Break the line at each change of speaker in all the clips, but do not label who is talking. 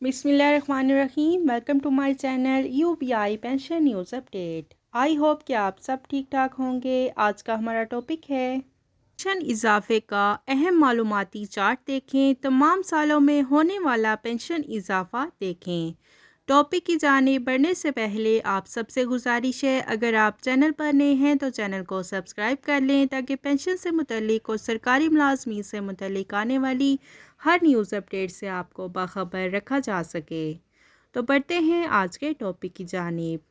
बिस्मिल्लाहिर्रहमानिर्रहीम। Welcome to my channel UBI pension news update. I hope कि आप सब ठीक ठाक होंगे। आज का हमारा टॉपिक है पेंशन इजाफे का अहम मालूमाती चार्ट देखें। तमाम सालों में होने वाला पेंशन इजाफा देखें। टॉपिक की जानिब बढ़ने से पहले आप सबसे गुजारिश है, अगर आप चैनल पर नए हैं तो चैनल को सब्सक्राइब कर लें ताकि पेंशन से मुतल्लिक और सरकारी मुलाजमी से मुतल्लिक आने वाली हर न्यूज़ अपडेट से आपको बाखबर रखा जा सके। तो बढ़ते हैं आज के टॉपिक की जानिब।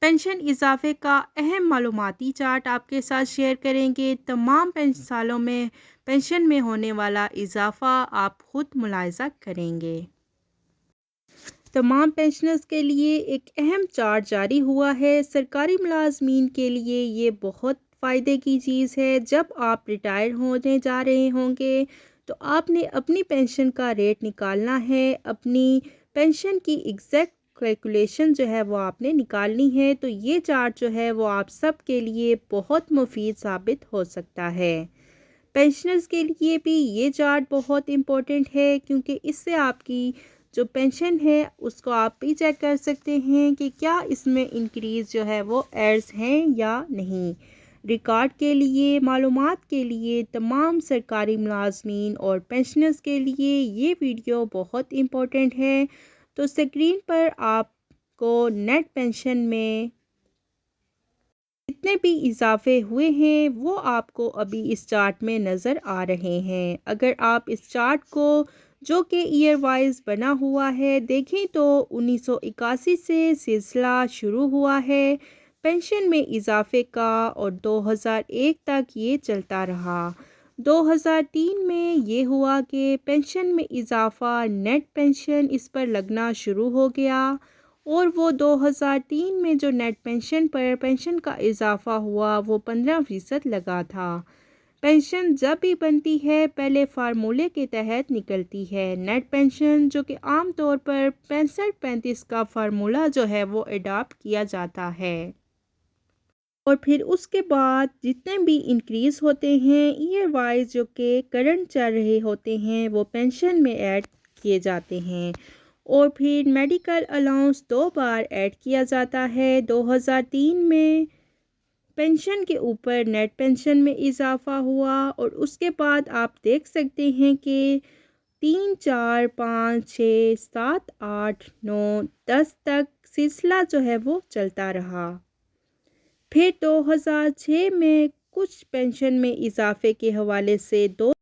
पेंशन इजाफे का अहम मालूमाती चार्ट आपके साथ शेयर करेंगे। तमाम सालों में पेंशन में होने वाला इजाफा आप खुद मुलाहिजा करेंगे। तमाम पेंशनर्स के लिए एक अहम चार्ट जारी हुआ है। सरकारी मुलाजमीन के लिए ये बहुत फ़ायदे की चीज़ है। जब आप रिटायर होने जा रहे होंगे तो आपने अपनी पेंशन का रेट निकालना है। अपनी पेंशन की एग्जैक्ट कैलकुलेशन जो है वो आपने निकालनी है। तो ये चार्ट जो है वो आप सब के लिए बहुत मुफीद साबित हो सकता है। पेंशनर्स के लिए भी ये चार्ट बहुत इम्पोर्टेंट है क्योंकि इससे आपकी जो पेंशन है उसको आप भी चेक कर सकते हैं कि क्या इसमें इंक्रीज़ जो है वो एड्स हैं या नहीं। रिकॉर्ड के लिए, मालूमात के लिए तमाम सरकारी मुलाजमीन और पेंशनर्स के लिए ये वीडियो बहुत इम्पोर्टेंट है। तो स्क्रीन पर आपको नेट पेंशन में जितने भी इजाफे हुए हैं वो आपको अभी इस चार्ट में नज़र आ रहे हैं। अगर आप इस चार्ट को जो कि ईयर वाइज बना हुआ है देखें तो 1981 से सिलसिला शुरू हुआ है पेंशन में इजाफे का और 2001 तक ये चलता रहा। 2003 में ये हुआ कि पेंशन में इजाफा नेट पेंशन इस पर लगना शुरू हो गया और वो 2003 में जो नेट पेंशन पर पेंशन का इजाफा हुआ वो 15% लगा था। पेंशन जब भी बनती है पहले फार्मूले के तहत निकलती है। नेट पेंशन जो कि आम तौर पर 65-35 का फार्मूला जो है वो अडॉप्ट किया जाता है और फिर उसके बाद जितने भी इंक्रीज़ होते हैं ईयर वाइज जो कि करंट चल रहे होते हैं वो पेंशन में ऐड किए जाते हैं। और फिर मेडिकल अलाउंस 2 बार ऐड किया जाता है। 2003 में पेंशन के ऊपर नेट पेंशन में इजाफा हुआ और उसके बाद आप देख सकते हैं कि 3, 4, 5, 6, 7, 8, 9, 10 तक सिलसिला जो है वो चलता रहा। फिर 2006 में कुछ पेंशन में इजाफे के हवाले से दो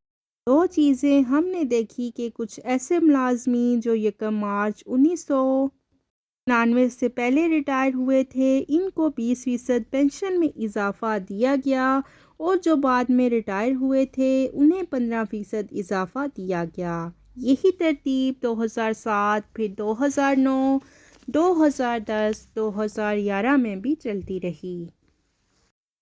चीज़ें हमने देखी कि कुछ ऐसे मुलाजमीन जो 1 मार्च 1999 से पहले रिटायर हुए थे इनको 20% पेंशन में इजाफा दिया गया और जो बाद में रिटायर हुए थे उन्हें 15% इजाफा दिया गया। यही तरतीब 2007, फिर 2009, 2010, 2011 में भी चलती रही।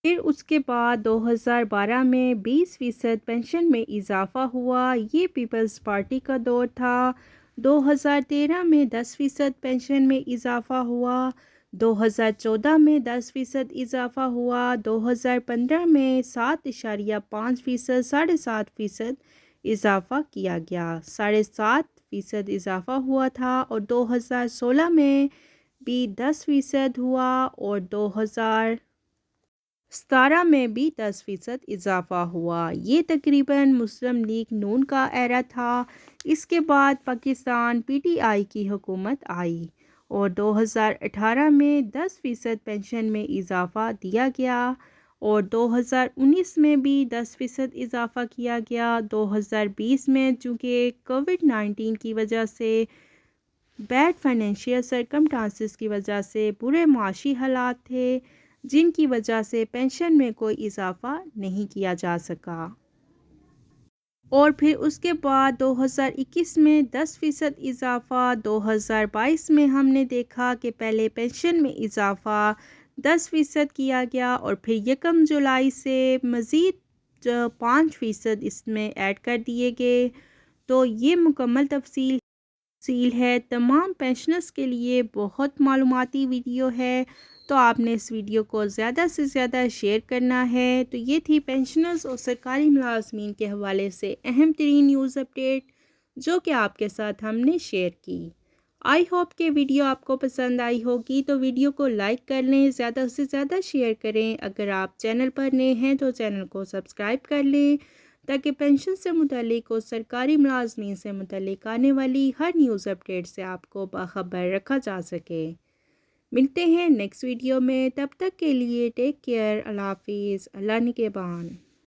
फिर उसके बाद 2012 में 20% पेंशन में इजाफा हुआ। ये पीपल्स पार्टी का दौर था। 2013 में 10% पेंशन में इजाफा हुआ। 2014 में 10% इजाफा हुआ। 2015 में 7.5%, 7.5% इजाफा किया गया। 7.5% इजाफा हुआ था और 2016 में भी 10% हुआ और 2017 में भी 10% इजाफा हुआ। ये तकरीबन मुस्लिम लीग नून का एरा था। इसके बाद पाकिस्तान पीटीआई की हुकूमत आई और 2018 में 10% पेंशन में इजाफा दिया गया और 2019 में भी 10% इजाफा किया गया। 2020 में चूँकि कोविड-19 की वजह से बैड फाइनेंशियल सरकमस्टांसिस की वजह से बुरे माशी हालात थे जिनकी वजह से पेंशन में कोई इजाफा नहीं किया जा सका। और फिर उसके बाद 2021 में 10% इजाफा। 2022 में हमने देखा कि पहले पेंशन में इजाफा 10% किया गया और फिर 1 जुलाई से मज़ीद 5% इसमें ऐड कर दिए गए। तो ये मुकम्मल तफसील है। तमाम पेंशनर्स के लिए बहुत मालूमाती वीडियो है तो आपने इस वीडियो को ज़्यादा से ज़्यादा शेयर करना है। तो ये थी पेंशनर्स और सरकारी मुलाजमीन के हवाले से अहम तरीन न्यूज़ अपडेट। جو کہ آپ کے ساتھ ہم نے شیئر کی۔ آئی ہوپ کہ ویڈیو آپ کو پسند آئی ہوگی، تو ویڈیو کو لائک کر لیں، زیادہ سے زیادہ شیئر کریں۔ اگر آپ چینل پر نئے ہیں تو چینل کو سبسکرائب کر لیں تاکہ پینشن سے متعلق اور سرکاری ملازمین سے متعلق آنے والی ہر نیوز اپڈیٹ سے آپ کو باخبر رکھا جا سکے۔ ملتے ہیں نیکسٹ ویڈیو میں، تب تک کے لیے ٹیک کیئر، اللہ حافظ، اللہ نگہبان۔